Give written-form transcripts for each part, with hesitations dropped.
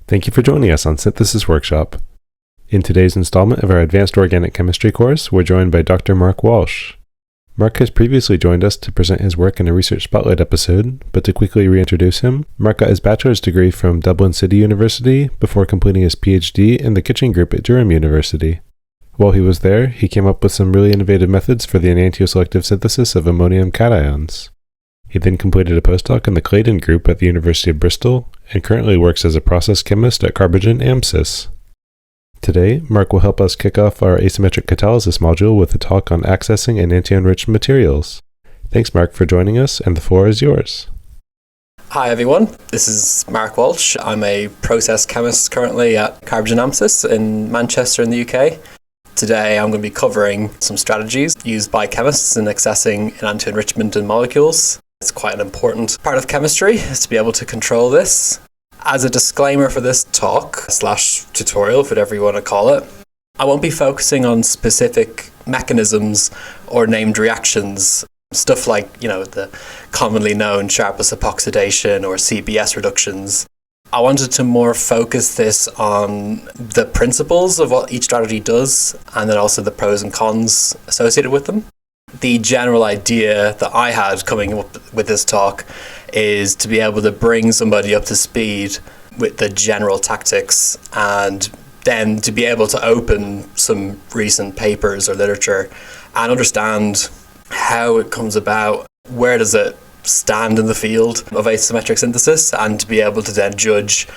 Thank you for joining us on Synthesis Workshop. In today's installment of our Advanced Organic Chemistry course, we're joined by Dr. Mark Walsh. Mark has previously joined us to present his work in a Research Spotlight episode, but to quickly reintroduce him, Mark got his bachelor's degree from Dublin City University before completing his PhD in the Kitchen Group at Durham University. While he was there, he came up with some really innovative methods for the enantioselective synthesis of ammonium cations. He then completed a postdoc in the Clayton Group at the University of Bristol, and currently works as a process chemist at Carbogen AMSys. Today, Mark will help us kick off our asymmetric catalysis module with a talk on accessing enantioenriched materials. Thanks, Mark, for joining us, and the floor is yours. Hi everyone, this is Mark Walsh. I'm a process chemist currently at Carbogen AMSys in Manchester in the UK. Today I'm going to be covering some strategies used by chemists in accessing enantioenrichment in molecules. It's quite an important part of chemistry, is to be able to control this. As a disclaimer for this talk, / tutorial, whatever you want to call it, I won't be focusing on specific mechanisms or named reactions, stuff like, the commonly known sharpless epoxidation or CBS reductions. I wanted to more focus this on the principles of what each strategy does, and then also the pros and cons associated with them. The general idea that I had coming up with this talk is to be able to bring somebody up to speed with the general tactics, and then to be able to open some recent papers or literature and understand how it comes about, where does it stand in the field of asymmetric synthesis, and to be able to then judge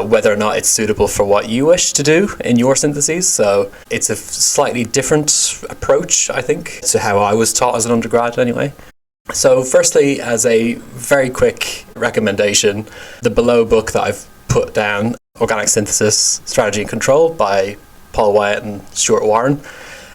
whether or not it's suitable for what you wish to do in your syntheses. So it's a slightly different approach, I think, to how I was taught as an undergrad anyway. So firstly, as a very quick recommendation, the below book that I've put down, Organic Synthesis, Strategy and Control by Paul Wyatt and Stuart Warren,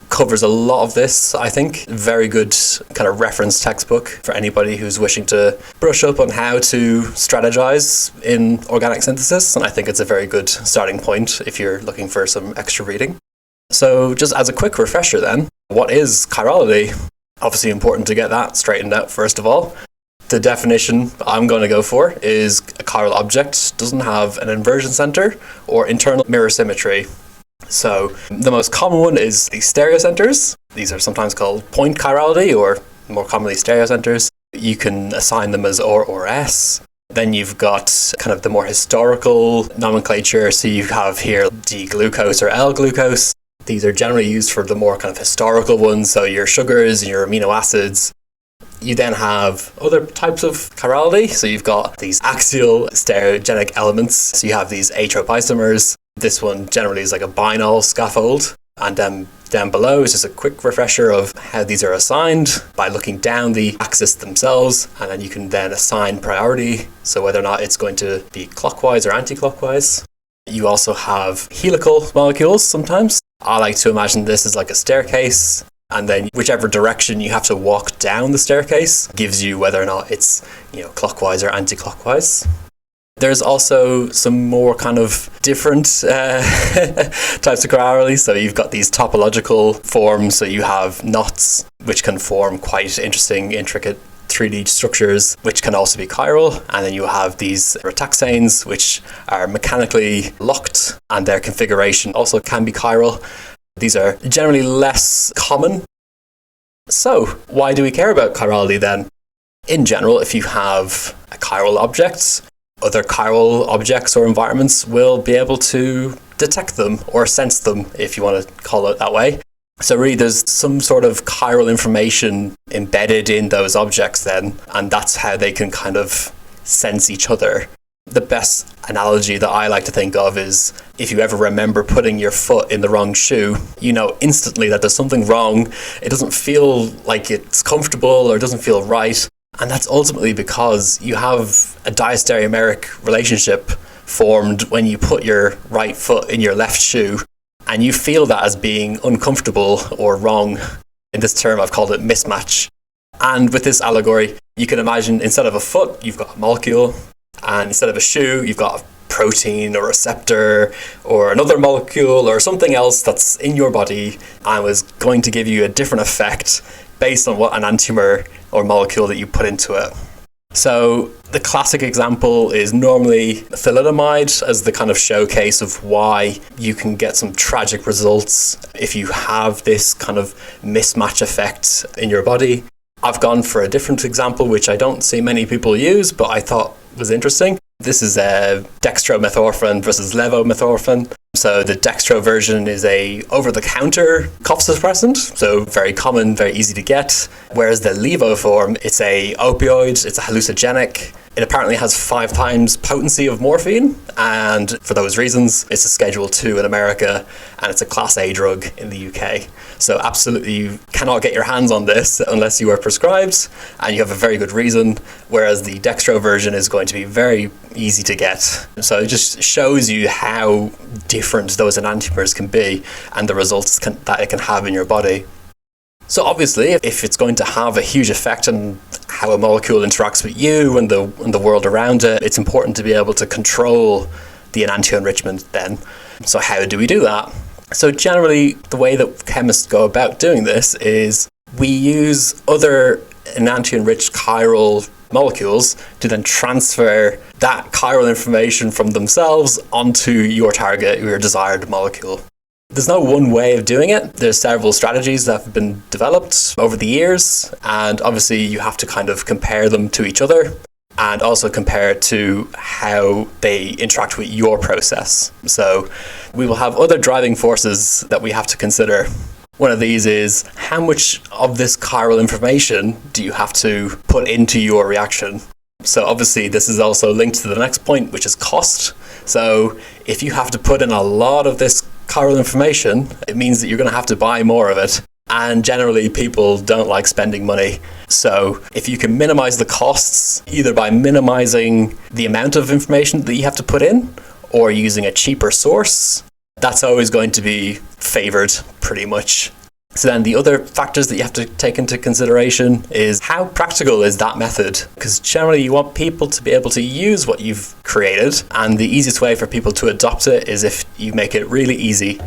covers a lot of this, I think. Very good kind of reference textbook for anybody who's wishing to brush up on how to strategize in organic synthesis, and I think it's a very good starting point if you're looking for some extra reading. So just as a quick refresher then, what is chirality? Obviously important to get that straightened out first of all. The definition I'm going to go for is a chiral object doesn't have an inversion center or internal mirror symmetry. So the most common one is the stereocenters. These are sometimes called point chirality, or more commonly stereocenters. You can assign them as or S. Then you've got kind of the more historical nomenclature. So you have here D-glucose or L-glucose. These are generally used for the more kind of historical ones, so your sugars and your amino acids. You then have other types of chirality. So you've got these axial stereogenic elements. So you have these atropisomers. This one generally is like a bienol scaffold. And then down below is just a quick refresher of how these are assigned by looking down the axis themselves. And then you can then assign priority, so whether or not it's going to be clockwise or anti-clockwise. You also have helical molecules sometimes. I like to imagine this as like a staircase. And then whichever direction you have to walk down the staircase gives you whether or not it's clockwise or anti-clockwise. There's also some more kind of different types of chirality. So you've got these topological forms. So you have knots, which can form quite interesting, intricate 3D structures, which can also be chiral. And then you have these retaxanes, which are mechanically locked, and their configuration also can be chiral. These are generally less common. So why do we care about chirality then? In general, if you have a chiral object, other chiral objects or environments will be able to detect them or sense them, if you want to call it that way. So really there's some sort of chiral information embedded in those objects then, and that's how they can kind of sense each other. The best analogy that I like to think of is if you ever remember putting your foot in the wrong shoe, you know instantly that there's something wrong. It doesn't feel like it's comfortable or it doesn't feel right. And that's ultimately because you have a diastereomeric relationship formed when you put your right foot in your left shoe, and you feel that as being uncomfortable or wrong. In this term, I've called it mismatch. And with this allegory, you can imagine instead of a foot, you've got a molecule, and instead of a shoe, you've got a protein or receptor or another molecule or something else that's in your body and was going to give you a different effect based on what enantiomer or molecule that you put into it. So the classic example is normally thalidomide as the kind of showcase of why you can get some tragic results if you have this kind of mismatch effect in your body. I've gone for a different example, which I don't see many people use, but I thought was interesting. This is dextromethorphan versus levomethorphan. So the dextro version is a over-the-counter cough suppressant, so very common, very easy to get. Whereas the levo form, it's a opioid, it's a hallucinogenic. It apparently has 5 times potency of morphine, and for those reasons, it's a Schedule 2 in America, and it's a Class A drug in the UK. So absolutely, you cannot get your hands on this unless you are prescribed, and you have a very good reason, whereas the dextro version is going to be very easy to get. So it just shows you how different those enantiomers can be, and the results that it can have in your body. So obviously, if it's going to have a huge effect on how a molecule interacts with you and the world around it, it's important to be able to control the enantioenrichment then. So how do we do that? So generally, the way that chemists go about doing this is we use other enantioenriched chiral molecules to then transfer that chiral information from themselves onto your target, your desired molecule. There's no one way of doing it. There's several strategies that have been developed over the years, and obviously you have to kind of compare them to each other and also compare it to how they interact with your process. So we will have other driving forces that we have to consider. One of these is how much of this chiral information do you have to put into your reaction? So obviously this is also linked to the next point, which is cost. So if you have to put in a lot of this chiral information, it means that you're going to have to buy more of it. And generally people don't like spending money. So if you can minimize the costs, either by minimizing the amount of information that you have to put in or using a cheaper source, that's always going to be favored pretty much. So then the other factors that you have to take into consideration is how practical is that method? Because generally you want people to be able to use what you've created, and the easiest way for people to adopt it is if you make it really easy.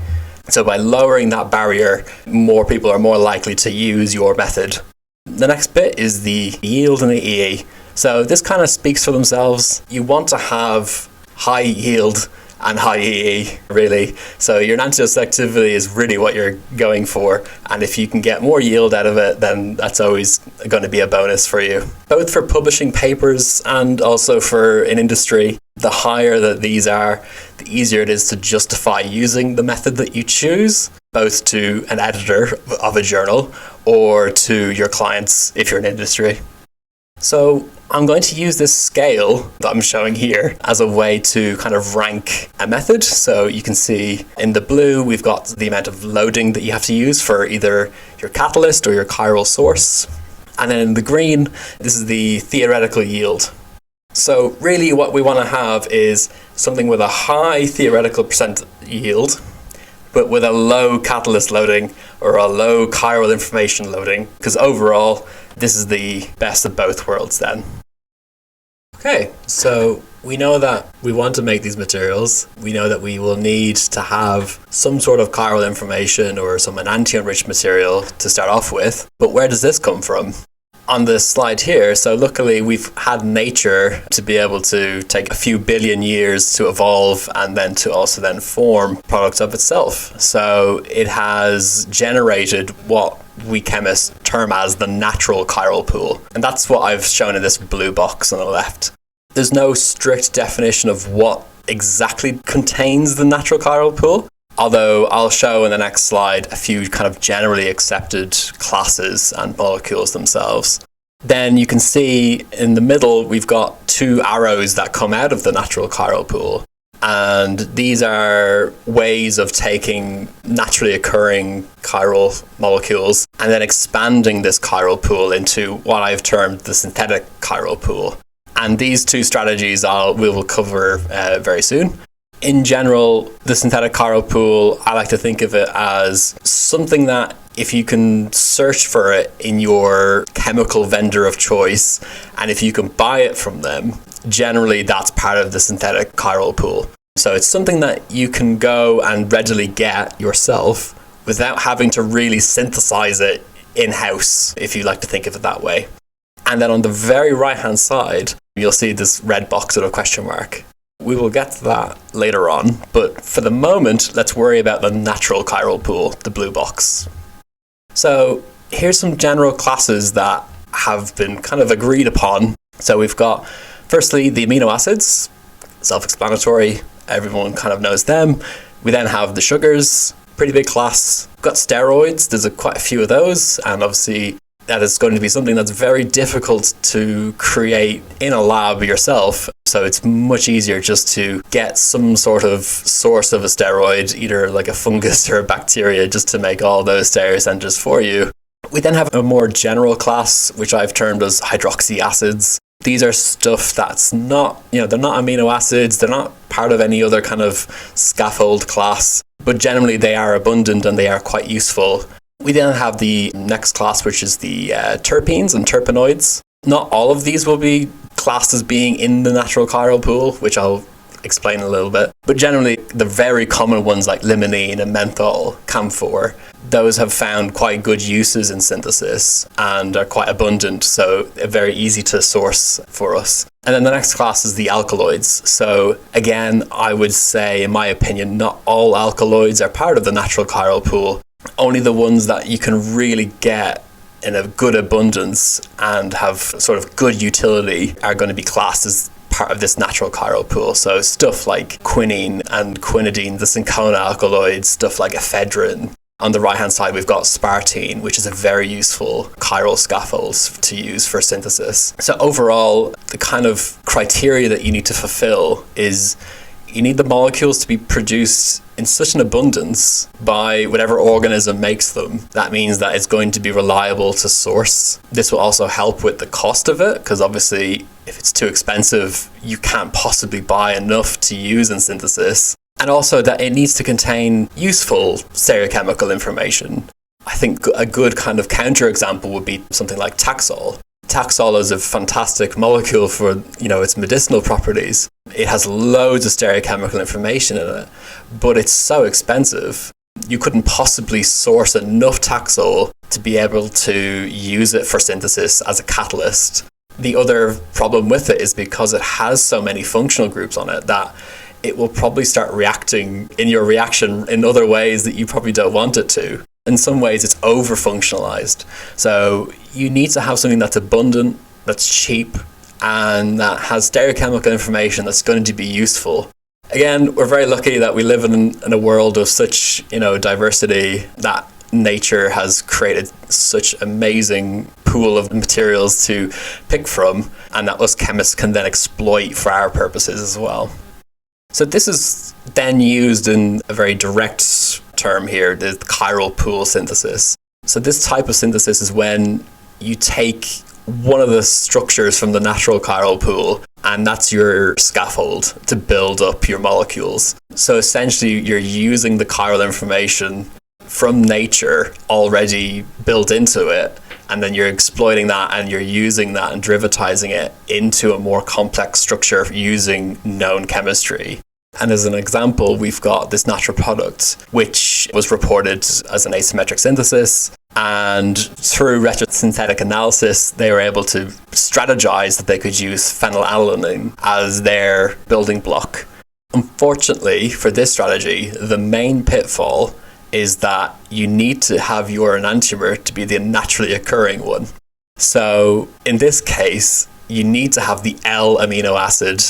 So by lowering that barrier, more people are more likely to use your method. The next bit is the yield and the EE. So this kind of speaks for themselves. You want to have high yield and high EE, really. So your enantioselectivity is really what you're going for. And if you can get more yield out of it, then that's always going to be a bonus for you. Both for publishing papers and also for in industry, the higher that these are, the easier it is to justify using the method that you choose, both to an editor of a journal or to your clients if you're in industry. So I'm going to use this scale that I'm showing here as a way to kind of rank a method. So you can see in the blue, we've got the amount of loading that you have to use for either your catalyst or your chiral source. And then in the green, this is the theoretical yield. So really what we want to have is something with a high theoretical percent yield, but with a low catalyst loading or a low chiral information loading, because overall, this is the best of both worlds then. Okay, so we know that we want to make these materials. We know that we will need to have some sort of chiral information or some enantioenriched material to start off with. But where does this come from? On this slide here, so luckily we've had nature to be able to take a few billion years to evolve and then to also then form products of itself. So it has generated what we chemists term as the natural chiral pool. And that's what I've shown in this blue box on the left. There's no strict definition of what exactly contains the natural chiral pool, although I'll show in the next slide a few kind of generally accepted classes and molecules themselves. Then you can see in the middle we've got 2 arrows that come out of the natural chiral pool. And these are ways of taking naturally occurring chiral molecules and then expanding this chiral pool into what I've termed the synthetic chiral pool. And these 2 strategies we will cover very soon. In general, the synthetic chiral pool, I like to think of it as something that if you can search for it in your chemical vendor of choice, and if you can buy it from them, generally that's part of the synthetic chiral pool. So it's something that you can go and readily get yourself without having to really synthesize it in-house, if you like to think of it that way. And then on the very right-hand side, you'll see this red box with a question mark. We will get to that later on, but for the moment, let's worry about the natural chiral pool, the blue box. So here's some general classes that have been kind of agreed upon. So we've got, firstly, the amino acids, self-explanatory, everyone kind of knows them. We then have the sugars, pretty big class. We've got steroids, there's quite a few of those, and obviously that is going to be something that's very difficult to create in a lab yourself. So it's much easier just to get some sort of source of a steroid, either like a fungus or a bacteria, just to make all those stereocenters for you. We then have a more general class, which I've termed as hydroxy acids. These are stuff that's not, they're not amino acids, they're not part of any other kind of scaffold class, but generally they are abundant and they are quite useful. We then have the next class, which is the terpenes and terpenoids. Not all of these will be classed as being in the natural chiral pool, which I'll explain a little bit. But generally, the very common ones like limonene and menthol, camphor, those have found quite good uses in synthesis and are quite abundant, so they're very easy to source for us. And then the next class is the alkaloids. So again, I would say, in my opinion, not all alkaloids are part of the natural chiral pool. Only the ones that you can really get in a good abundance and have sort of good utility are going to be classed as part of this natural chiral pool. So stuff like quinine and quinidine, the cinchona alkaloids, stuff like ephedrine. On the right-hand side, we've got spartine, which is a very useful chiral scaffold to use for synthesis. So overall, the kind of criteria that you need to fulfill is you need the molecules to be produced in such an abundance by whatever organism makes them. That means that it's going to be reliable to source. This will also help with the cost of it, because obviously if it's too expensive, you can't possibly buy enough to use in synthesis. And also that it needs to contain useful stereochemical information. I think a good kind of counterexample would be something like Taxol. Taxol is a fantastic molecule for, its medicinal properties. It has loads of stereochemical information in it, but it's so expensive. You couldn't possibly source enough Taxol to be able to use it for synthesis as a catalyst. The other problem with it is because it has so many functional groups on it that it will probably start reacting in your reaction in other ways that you probably don't want it to. In some ways, it's over-functionalized. So you need to have something that's abundant, that's cheap, and that has stereochemical information that's going to be useful. Again, we're very lucky that we live in a world of such, diversity, that nature has created such amazing pool of materials to pick from, and that us chemists can then exploit for our purposes as well. So this is then used in a very direct term here, the chiral pool synthesis. So this type of synthesis is when you take one of the structures from the natural chiral pool, and that's your scaffold to build up your molecules. So essentially you're using the chiral information from nature already built into it, and then you're exploiting that and you're using that and derivatizing it into a more complex structure using known chemistry. And as an example, we've got this natural product, which was reported as an asymmetric synthesis. And through retrosynthetic analysis, they were able to strategize that they could use phenylalanine as their building block. Unfortunately, for this strategy, the main pitfall is that you need to have your enantiomer to be the naturally occurring one. So in this case, you need to have the L amino acid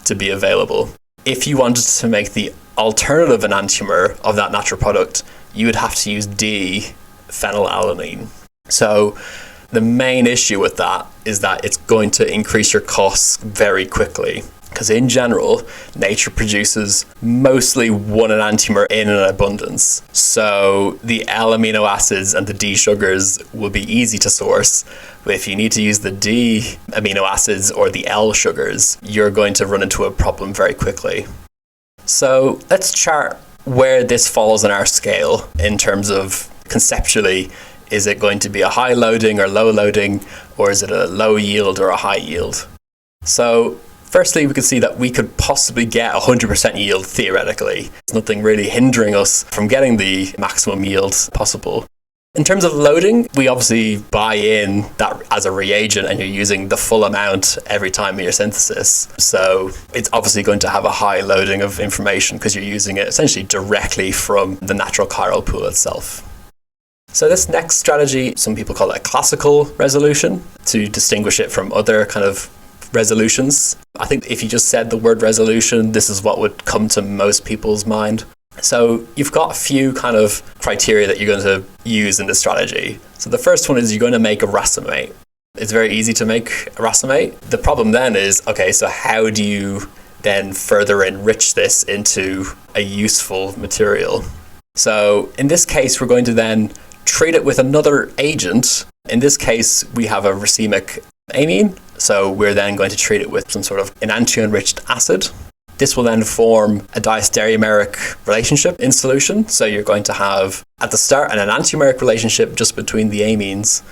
to be available. If you wanted to make the alternative enantiomer of that natural product, you would have to use D-phenylalanine. So the main issue with that is that it's going to increase your costs very quickly. Because in general, nature produces mostly one enantiomer in an abundance. So the L amino acids and the D sugars will be easy to source. But if you need to use the D amino acids or the L sugars, you're going to run into a problem very quickly. So let's chart where this falls on our scale in terms of conceptually, is it going to be a high loading or low loading, or is it a low yield or a high yield? So firstly, we can see that we could possibly get 100% yield theoretically. There's nothing really hindering us from getting the maximum yield possible. In terms of loading, we obviously buy in that as a reagent and you're using the full amount every time in your synthesis. So it's obviously going to have a high loading of information because you're using it essentially directly from the natural chiral pool itself. So this next strategy, some people call it a classical resolution to distinguish it from other kind of resolutions. I think if you just said the word resolution, this is what would come to most people's mind. So you've got a few kind of criteria that you're going to use in this strategy. So the first one is you're going to make a racemate. It's very easy to make a racemate. The problem then is, okay, so how do you then further enrich this into a useful material? So in this case, we're going to then treat it with another agent. In this case, we have a racemic amine. So we're then going to treat it with some sort of enantioenriched acid. This will then form a diastereomeric relationship in solution. So you're going to have, at the start, an enantiomeric relationship just between the amines.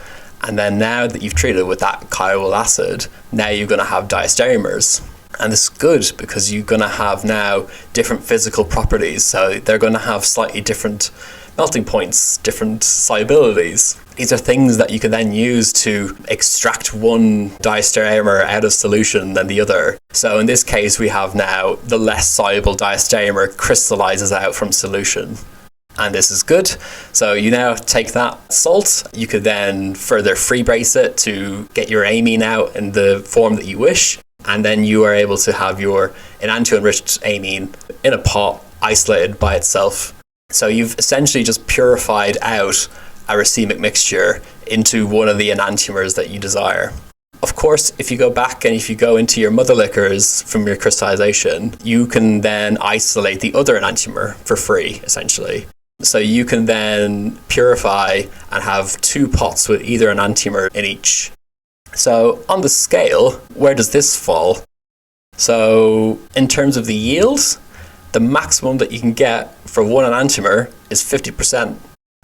And then now that you've treated with that chiral acid, now you're going to have diastereomers. And this is good because you're going to have now different physical properties. So they're going to have slightly different melting points, different solubilities. These are things that you can then use to extract one diastereomer out of solution than the other. So in this case, we have now the less soluble diastereomer crystallizes out from solution. And this is good. So you now take that salt, you could then further free brace it to get your amine out in the form that you wish. And then you are able to have your enantioenriched amine in a pot, isolated by itself. So you've essentially just purified out a racemic mixture into one of the enantiomers that you desire. Of course, if you go back and if you go into your mother liquors from your crystallization, you can then isolate the other enantiomer for free, essentially. So you can then purify and have two pots with either enantiomer in each. So on the scale, where does this fall? So in terms of the yields, the maximum that you can get for one enantiomer is 50%.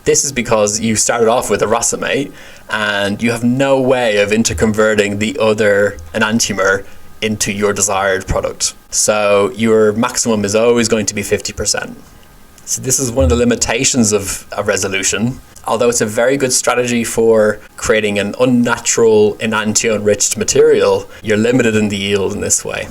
This is because you started off with a racemate and you have no way of interconverting the other enantiomer into your desired product. So your maximum is always going to be 50%. So this is one of the limitations of a resolution. Although it's a very good strategy for creating an unnatural enantioenriched material, you're limited in the yield in this way.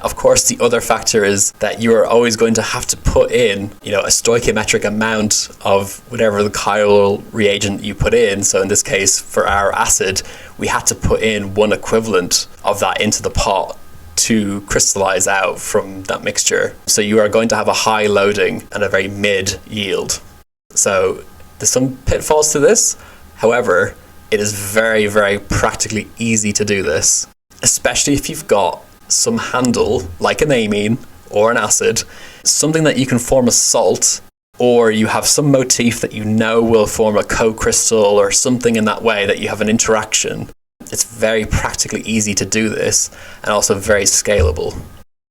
Of course, the other factor is that you are always going to have to put in, a stoichiometric amount of whatever the chiral reagent you put in. So in this case, for our acid, we had to put in one equivalent of that into the pot to crystallize out from that mixture. So you are going to have a high loading and a very mid yield. So there's some pitfalls to this. However, it is very, very practically easy to do this, especially if you've got some handle like an amine or an acid, something that you can form a salt, or you have some motif that will form a co-crystal or something in that way that you have an interaction. It's very practically easy to do this and also very scalable.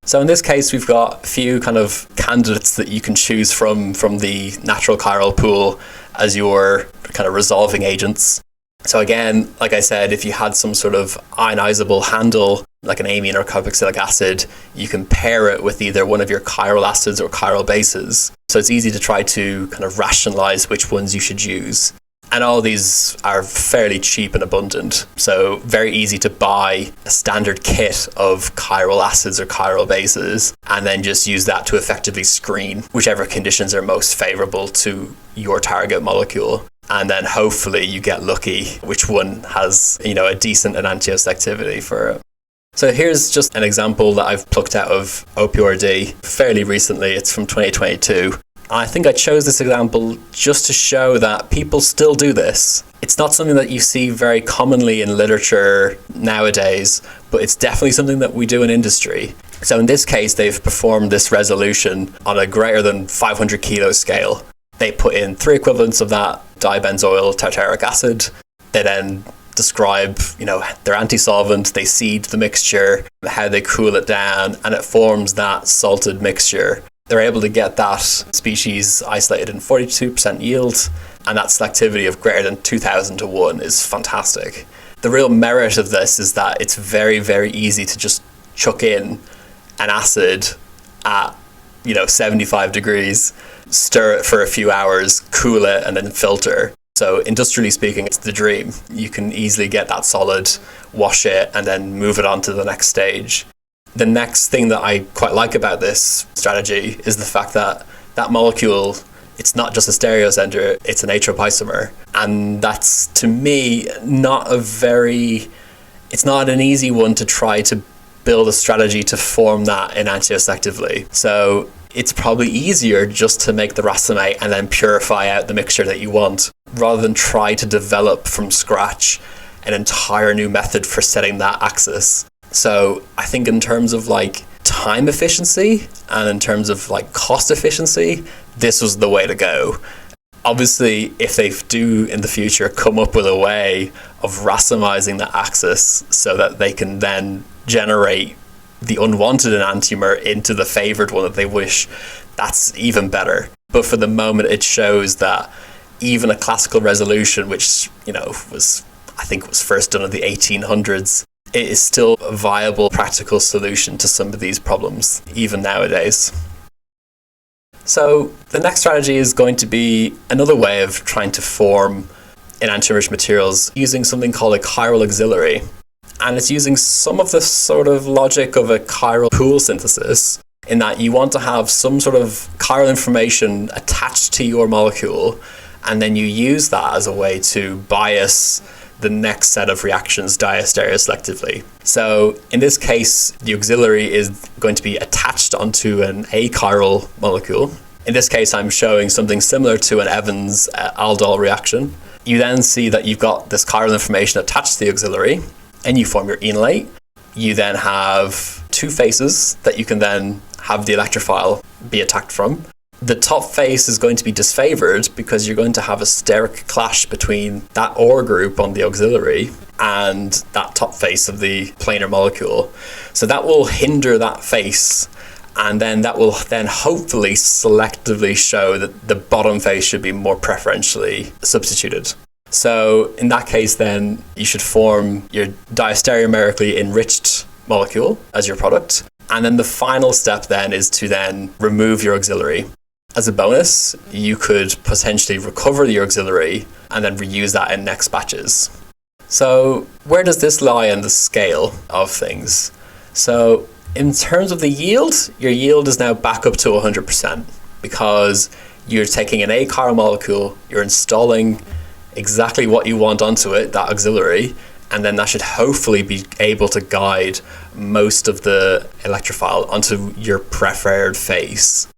So in this case, we've got a few kind of candidates that you can choose from the natural chiral pool as your kind of resolving agents. So again, like I said, if you had some sort of ionizable handle, like an amine or carboxylic acid, you can pair it with either one of your chiral acids or chiral bases. So it's easy to try to kind of rationalize which ones you should use. And all these are fairly cheap and abundant. So very easy to buy a standard kit of chiral acids or chiral bases, and then just use that to effectively screen whichever conditions are most favorable to your target molecule. And then hopefully you get lucky which one has, a decent enantioselectivity for it. So here's just an example that I've plucked out of OPRD fairly recently. It's from 2022. I think I chose this example just to show that people still do this. It's not something that you see very commonly in literature nowadays, but it's definitely something that we do in industry. So in this case, they've performed this resolution on a greater than 500 kilo scale. They put in 3 equivalents of that dibenzoyl tartaric acid. They then describe, their anti-solvent, they seed the mixture, how they cool it down, and it forms that salted mixture. They're able to get that species isolated in 42% yield, and that selectivity of greater than 2,000 to 1 is fantastic. The real merit of this is that it's very, very easy to just chuck in an acid at 75 degrees, stir it for a few hours, cool it, and then filter. So industrially speaking, it's the dream. You can easily get that solid, wash it, and then move it on to the next stage. The next thing that I quite like about this strategy is the fact that that molecule, it's not just a stereocenter, it's an atropisomer. And that's, to me, it's not an easy one to try to build a strategy to form that enantioselectively. So it's probably easier just to make the racemate and then purify out the mixture that you want, rather than try to develop from scratch an entire new method for setting that axis. So I think in terms of like time efficiency and in terms of like cost efficiency, this was the way to go. Obviously, if they do in the future come up with a way of racemizing the axis so that they can then generate the unwanted enantiomer into the favored one that they wish, that's even better. But for the moment, it shows that even a classical resolution, which, I think was first done in the 1800s, it is still a viable practical solution to some of these problems, even nowadays. So the next strategy is going to be another way of trying to form enantiomer materials using something called a chiral auxiliary. And it's using some of the sort of logic of a chiral pool synthesis, in that you want to have some sort of chiral information attached to your molecule, and then you use that as a way to bias the next set of reactions diastereoselectively. So in this case, the auxiliary is going to be attached onto an achiral molecule. In this case, I'm showing something similar to an Evans aldol reaction. You then see that you've got this chiral information attached to the auxiliary, and you form your enolate. You then have two faces that you can then have the electrophile be attacked from. The top face is going to be disfavored because you're going to have a steric clash between that OR group on the auxiliary and that top face of the planar molecule. So that will hinder that face, and then that will then hopefully selectively show that the bottom face should be more preferentially substituted. So in that case, then you should form your diastereomerically enriched molecule as your product. And then the final step then is to then remove your auxiliary. As a bonus, you could potentially recover the auxiliary and then reuse that in next batches. So where does this lie in the scale of things? So in terms of the yield, your yield is now back up to 100% because you're taking an achiral molecule, you're installing exactly what you want onto it, that auxiliary, and then that should hopefully be able to guide most of the electrophile onto your preferred phase.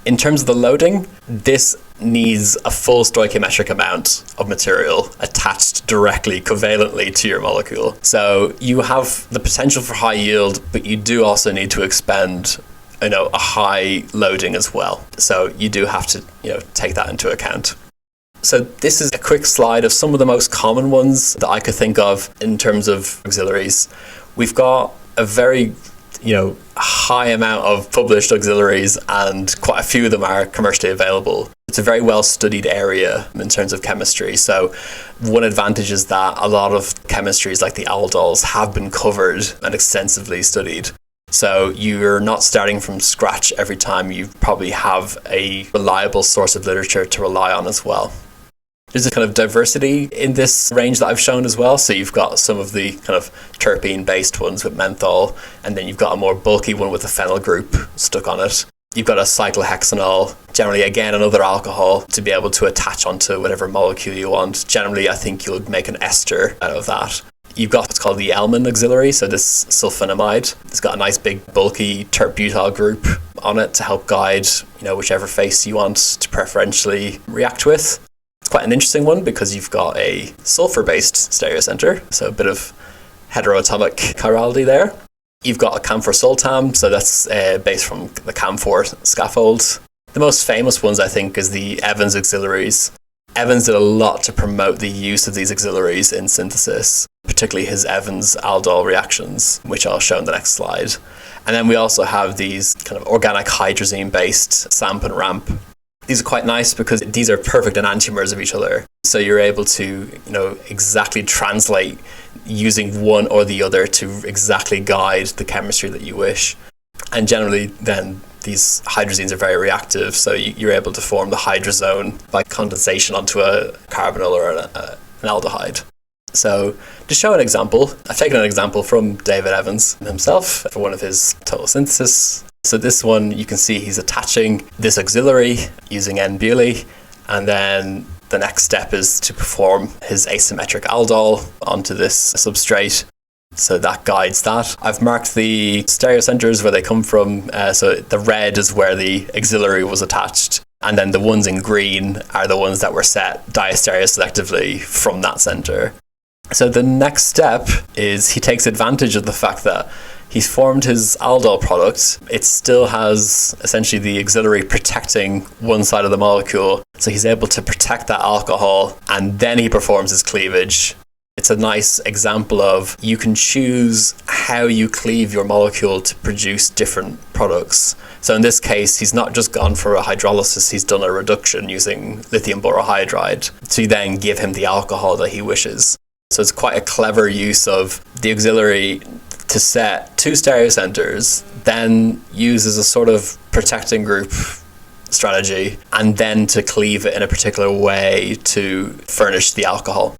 In terms of the loading, this needs a full stoichiometric amount of material attached directly, covalently to your molecule. So you have the potential for high yield, but you do also need to expend a high loading as well. So you do have to take that into account. So this is a quick slide of some of the most common ones that I could think of in terms of auxiliaries. We've got a very high amount of published auxiliaries, and quite a few of them are commercially available. It's a very well studied area in terms of chemistry. So one advantage is that a lot of chemistries like the aldols have been covered and extensively studied. So you're not starting from scratch every time. You probably have a reliable source of literature to rely on as well. There's a kind of diversity in this range that I've shown as well. So you've got some of the kind of terpene-based ones with menthol, and then you've got a more bulky one with a phenyl group stuck on it. You've got a cyclohexanol, generally again another alcohol, to be able to attach onto whatever molecule you want. Generally, I think you'll make an ester out of that. You've got what's called the Elman auxiliary, so this sulfonamide. It's got a nice big bulky terp-butyl group on it to help guide whichever face you want to preferentially react with. It's quite an interesting one because you've got a sulfur-based stereocenter, so a bit of heteroatomic chirality there. You've got a camphor sultam, so that's based from the camphor scaffold. The most famous ones, I think, is the Evans auxiliaries. Evans did a lot to promote the use of these auxiliaries in synthesis, particularly his Evans aldol reactions, which I'll show in the next slide. And then we also have these kind of organic hydrazine-based SAMP and RAMP. These are quite nice because these are perfect enantiomers of each other. So you're able to, exactly translate using one or the other to exactly guide the chemistry that you wish. And generally then these hydrazines are very reactive, so you're able to form the hydrazone by condensation onto a carbonyl or an aldehyde. So to show an example, I've taken an example from David Evans himself for one of his total synthesis. So this one, you can see he's attaching this auxiliary using N-Bewley, and then the next step is to perform his asymmetric aldol onto this substrate. So that guides that. I've marked the stereocenters where they come from. So the red is where the auxiliary was attached. And then the ones in green are the ones that were set diastereoselectively from that center. So the next step is he takes advantage of the fact that he's formed his aldol product. It still has essentially the auxiliary protecting one side of the molecule. So he's able to protect that alcohol, and then he performs his cleavage. It's a nice example of you can choose how you cleave your molecule to produce different products. So in this case, he's not just gone for a hydrolysis, he's done a reduction using lithium borohydride to then give him the alcohol that he wishes. So it's quite a clever use of the auxiliary to set two stereocenters, then use as a sort of protecting group strategy, and then to cleave it in a particular way to furnish the alcohol.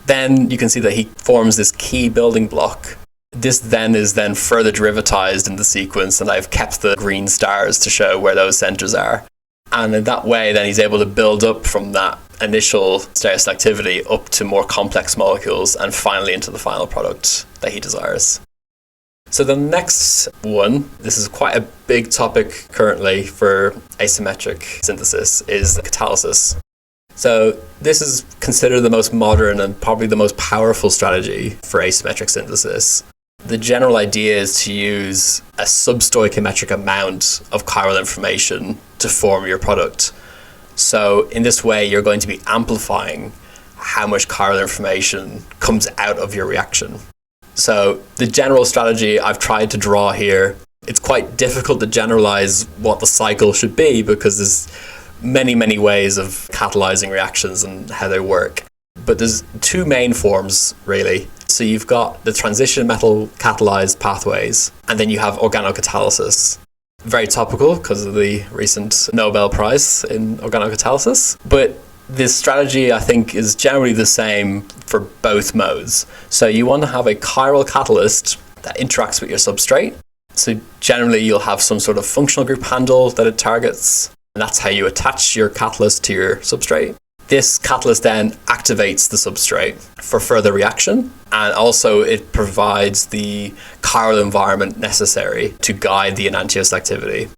Then you can see that he forms this key building block. This then is further derivatized in the sequence, and I've kept the green stars to show where those centers are. And in that way, then he's able to build up from that initial stereoselectivity up to more complex molecules and finally into the final product that he desires. So the next one, this is quite a big topic currently for asymmetric synthesis, is catalysis. So this is considered the most modern and probably the most powerful strategy for asymmetric synthesis. The general idea is to use a substoichiometric amount of chiral information to form your product. So in this way, you're going to be amplifying how much chiral information comes out of your reaction. So the general strategy I've tried to draw here, it's quite difficult to generalize what the cycle should be because there's many ways of catalyzing reactions and how they work. But there's two main forms, really. So you've got the transition metal catalyzed pathways, and then you have organocatalysis. Very topical because of the recent Nobel Prize in organocatalysis. But this strategy, I think, is generally the same for both modes. So you want to have a chiral catalyst that interacts with your substrate. So generally you'll have some sort of functional group handle that it targets, and that's how you attach your catalyst to your substrate. This catalyst then activates the substrate for further reaction, and also it provides the chiral environment necessary to guide the enantioselectivity.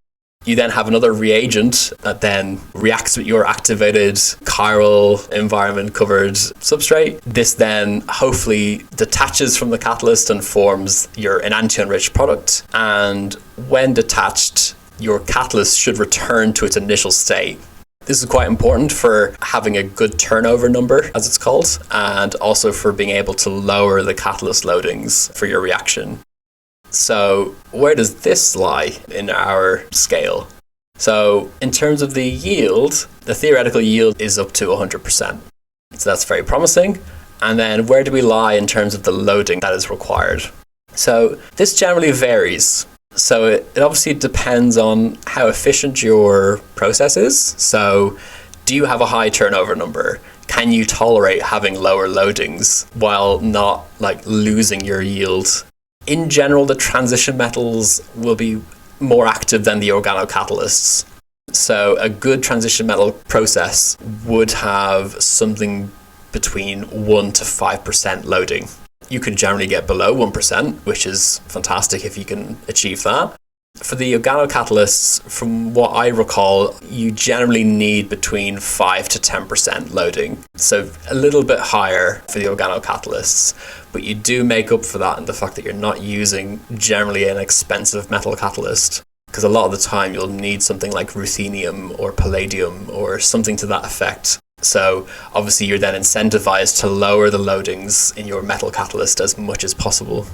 You then have another reagent that then reacts with your activated chiral environment covered substrate. This then hopefully detaches from the catalyst and forms your enantioenriched product. And when detached, your catalyst should return to its initial state. This is quite important for having a good turnover number, as it's called, and also for being able to lower the catalyst loadings for your reaction. So where does this lie in our scale? So in terms of the yield, the theoretical yield is up to 100%. So that's very promising. And then where do we lie in terms of the loading that is required? So this generally varies. So it obviously depends on how efficient your process is. So do you have a high turnover number? Can you tolerate having lower loadings while not losing your yield? In general, the transition metals will be more active than the organocatalysts. So a good transition metal process would have something between 1 to 5% loading. You could generally get below 1%, which is fantastic if you can achieve that. For the organocatalysts, from what I recall, you generally need between 5 to 10% loading. So a little bit higher for the organocatalysts, but you do make up for that in the fact that you're not using generally an expensive metal catalyst. Because a lot of the time you'll need something like ruthenium or palladium or something to that effect. So obviously you're then incentivized to lower the loadings in your metal catalyst as much as possible.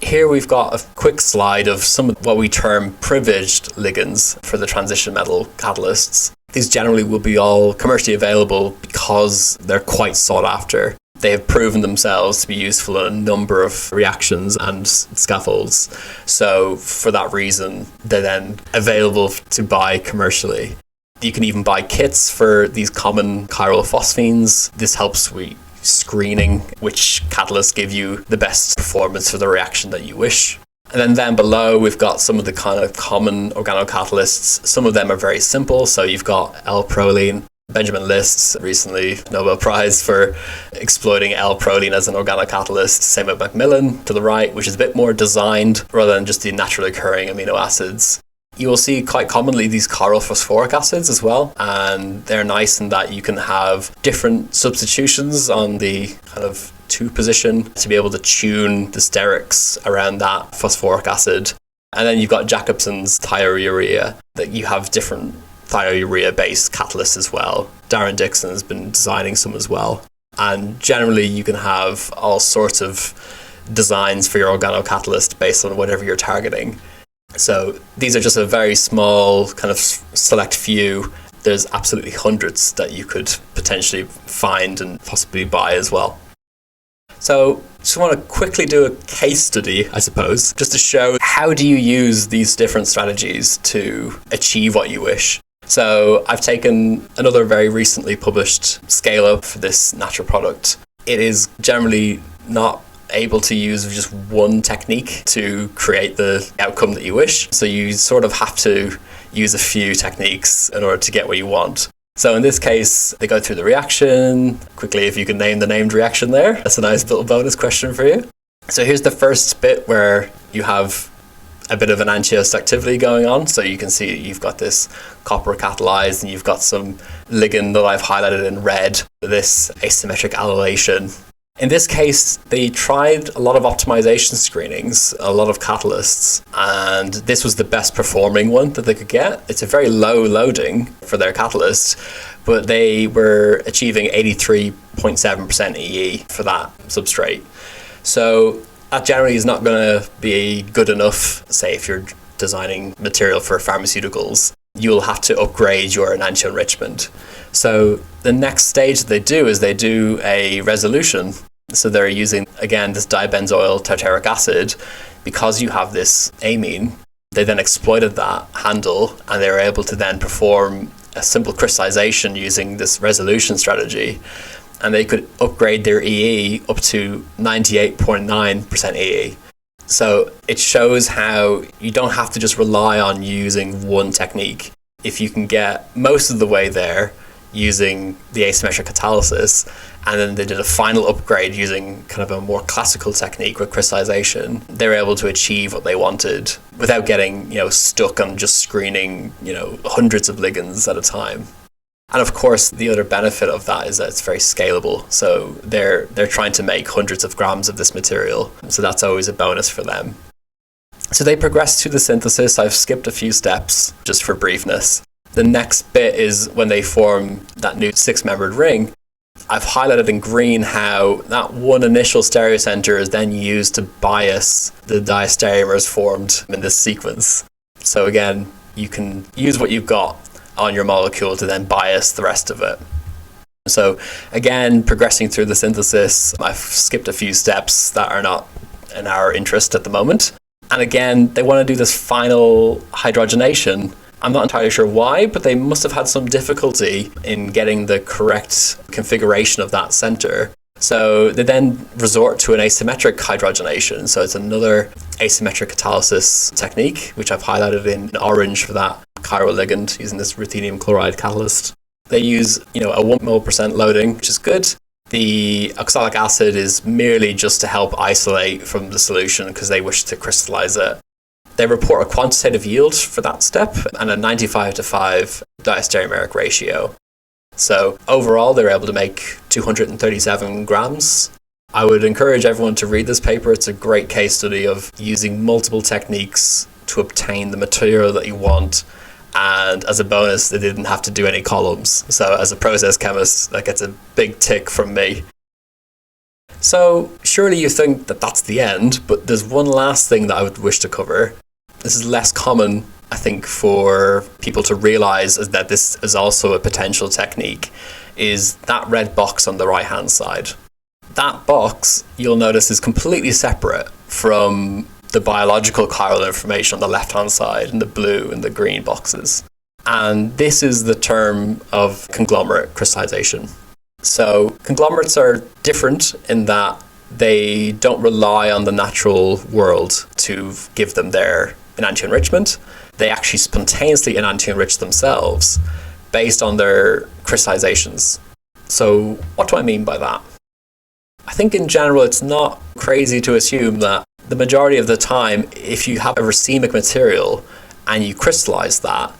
Here we've got a quick slide of some of what we term privileged ligands for the transition metal catalysts. These generally will be all commercially available because they're quite sought after. They have proven themselves to be useful in a number of reactions and scaffolds. So for that reason, they're then available to buy commercially. You can even buy kits for these common chiral phosphines. This helps with screening which catalysts give you the best performance for the reaction that you wish. And then down below, we've got some of the kind of common organocatalysts. Some of them are very simple. So you've got L-proline. Benjamin List, recently Nobel Prize for exploiting L-proline as an organocatalyst. Same with Macmillan to the right, which is a bit more designed rather than just the naturally occurring amino acids. You will see quite commonly these chiral phosphoric acids as well, and they're nice in that you can have different substitutions on the kind of 2 position to be able to tune the sterics around that phosphoric acid. And then you've got Jacobson's thiourea, that you have different thiourea-based catalysts as well. Darren Dixon has been designing some as well. And generally you can have all sorts of designs for your organocatalyst based on whatever you're targeting. So these are just a very small kind of select few. There's absolutely hundreds that you could potentially find and possibly buy as well. So just want to quickly do a case study, I suppose, just to show how do you use these different strategies to achieve what you wish. So I've taken another very recently published scale-up for this natural product. It is generally not able to use just one technique to create the outcome that you wish. So you sort of have to use a few techniques in order to get what you want. So in this case, they go through the reaction. Quickly, if you can name the named reaction there, that's a nice little bonus question for you. So here's the first bit where you have a bit of an enantioenriched activity going on. So you can see you've got this copper catalyzed and you've got some ligand that I've highlighted in red, this asymmetric allylation. In this case, they tried a lot of optimization screenings, a lot of catalysts, and this was the best performing one that they could get. It's a very low loading for their catalyst, but they were achieving 83.7% EE for that substrate. So that generally is not going to be good enough, say, if you're designing material for pharmaceuticals. You'll have to upgrade your enantioenrichment. So the next stage that they do is they do a resolution. So they're using, again, this dibenzoyl tartaric acid. Because you have this amine, they then exploited that handle and they were able to then perform a simple crystallization using this resolution strategy. And they could upgrade their EE up to 98.9% EE. So it shows how you don't have to just rely on using one technique. If you can get most of the way there using the asymmetric catalysis, and then they did a final upgrade using kind of a more classical technique with crystallization, they were able to achieve what they wanted without getting, stuck on just screening, hundreds of ligands at a time. And of course, the other benefit of that is that it's very scalable. So they're trying to make hundreds of grams of this material. So that's always a bonus for them. So they progressed to the synthesis. I've skipped a few steps just for briefness. The next bit is when they form that new 6-membered ring. I've highlighted in green how that one initial stereocenter is then used to bias the diastereomers formed in this sequence. So again, you can use what you've got on your molecule to then bias the rest of it. So again, progressing through the synthesis, I've skipped a few steps that are not in our interest at the moment. And again, they want to do this final hydrogenation. I'm not entirely sure why, but they must have had some difficulty in getting the correct configuration of that center. So they then resort to an asymmetric hydrogenation. So it's another asymmetric catalysis technique, which I've highlighted in orange for that chiral ligand using this ruthenium chloride catalyst. They use, a 1 mol% loading, which is good. The oxalic acid is merely just to help isolate from the solution because they wish to crystallize it. They report a quantitative yield for that step and a 95:5 diastereomeric ratio. So overall, they're able to make 237 grams. I would encourage everyone to read this paper. It's a great case study of using multiple techniques to obtain the material that you want. And as a bonus, they didn't have to do any columns. So as a process chemist, that gets a big tick from me. So surely you think that that's the end, but there's one last thing that I would wish to cover. This is less common, I think, for people to realize is that this is also a potential technique, is that red box on the right-hand side. that box, you'll notice, is completely separate from the biological chiral information on the left-hand side in the blue and the green boxes. And this is the term of conglomerate crystallization. So conglomerates are different in that they don't rely on the natural world to give them their enantioenrichment. They actually spontaneously enantioenrich themselves based on their crystallizations. So what do I mean by that? I think in general it's not crazy to assume that the majority of the time, if you have a racemic material and you crystallize that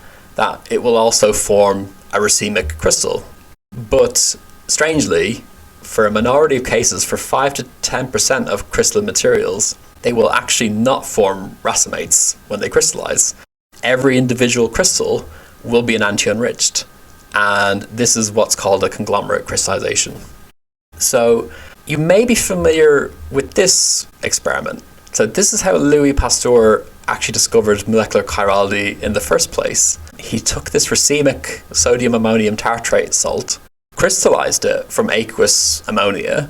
it will also form a racemic crystal. But strangely, for a minority of cases, for 5 to 10% of crystalline materials, they will actually not form racemates when they crystallize. Every individual crystal will be enantioenriched, and this is what's called a conglomerate crystallization. So you may be familiar with this experiment. So this is how Louis Pasteur actually discovered molecular chirality in the first place. He took this racemic sodium ammonium tartrate salt, crystallized it from aqueous ammonia,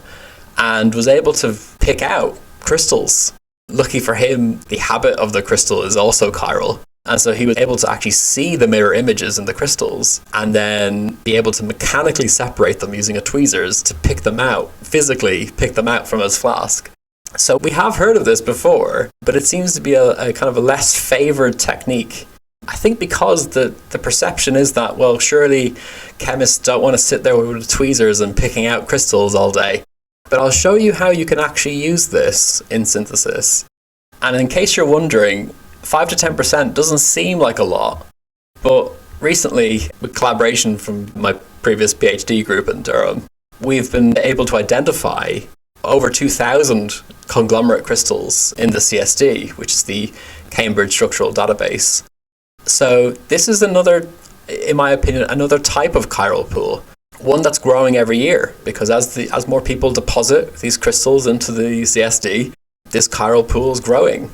and was able to pick out crystals. Lucky for him, the habit of the crystal is also chiral. And so he was able to actually see the mirror images in the crystals and then be able to mechanically separate them using a tweezers to pick them out, physically pick them out from his flask. So we have heard of this before, but it seems to be a kind of a less favored technique. I think because the perception is that, well, surely chemists don't want to sit there with tweezers and picking out crystals all day. But I'll show you how you can actually use this in synthesis. And in case you're wondering, 5 to 10% doesn't seem like a lot, but recently, with collaboration from my previous PhD group in Durham, we've been able to identify over 2,000 conglomerate crystals in the CSD, which is the Cambridge Structural Database. So this is another, in my opinion, another type of chiral pool, one that's growing every year, because as more people deposit these crystals into the CSD, this chiral pool is growing.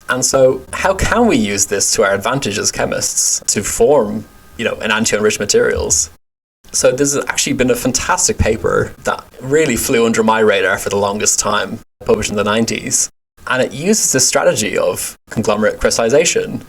And so how can we use this to our advantage as chemists to form, enantioenriched materials? So this has actually been a fantastic paper that really flew under my radar for the longest time, published in the 90s. And it uses this strategy of conglomerate crystallization,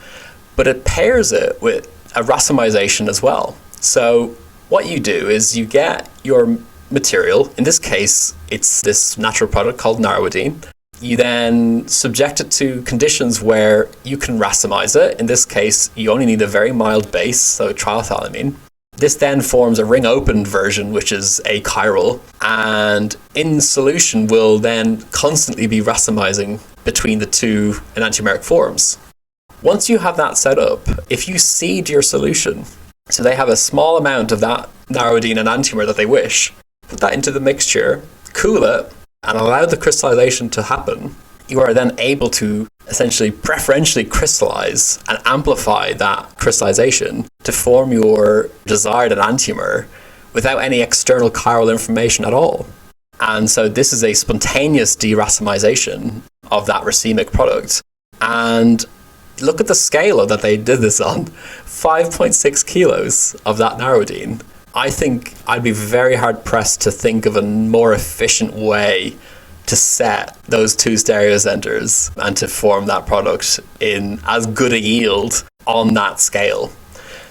but it pairs it with a racemization as well. So what you do is you get your material, in this case, it's this natural product called narrowidine. You then subject it to conditions where you can racemize it. In this case, you only need a very mild base, so triethylamine. This then forms a ring-opened version, which is a chiral, and in solution will then constantly be racemizing between the two enantiomeric forms. Once you have that set up, if you seed your solution, so they have a small amount of that narrowidine enantiomer that they wish, put that into the mixture, cool it, and allow the crystallization to happen, you are then able to essentially preferentially crystallize and amplify that crystallization to form your desired enantiomer without any external chiral information at all. And so this is a spontaneous deracemization of that racemic product. And look at the scale that they did this on. 5.6 kilos of that narrowidine. I think I'd be very hard pressed to think of a more efficient way to set those two stereocenters and to form that product in as good a yield on that scale.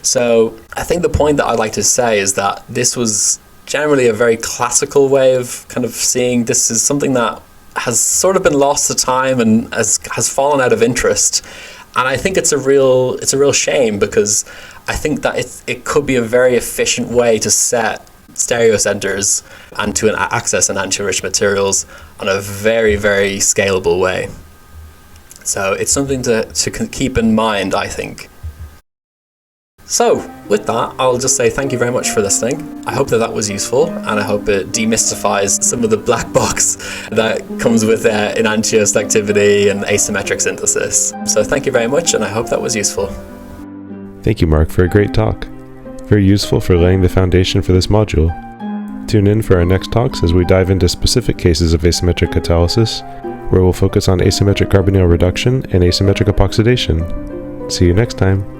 So I think the point that I'd like to say is that this was generally a very classical way of kind of seeing this as something that has sort of been lost to time and has fallen out of interest. And I think it's a real shame, because I think that it could be a very efficient way to set stereocenters and to access enantioenriched materials on a very, very scalable way. So it's something to keep in mind, I think. So with that, I'll just say thank you very much for listening. I hope that was useful, and I hope it demystifies some of the black box that comes with enantioselectivity and asymmetric synthesis. So thank you very much, and I hope that was useful. Thank you, Mark, for a great talk. Very useful for laying the foundation for this module. Tune in for our next talks as we dive into specific cases of asymmetric catalysis, where we'll focus on asymmetric carbonyl reduction and asymmetric epoxidation. See you next time.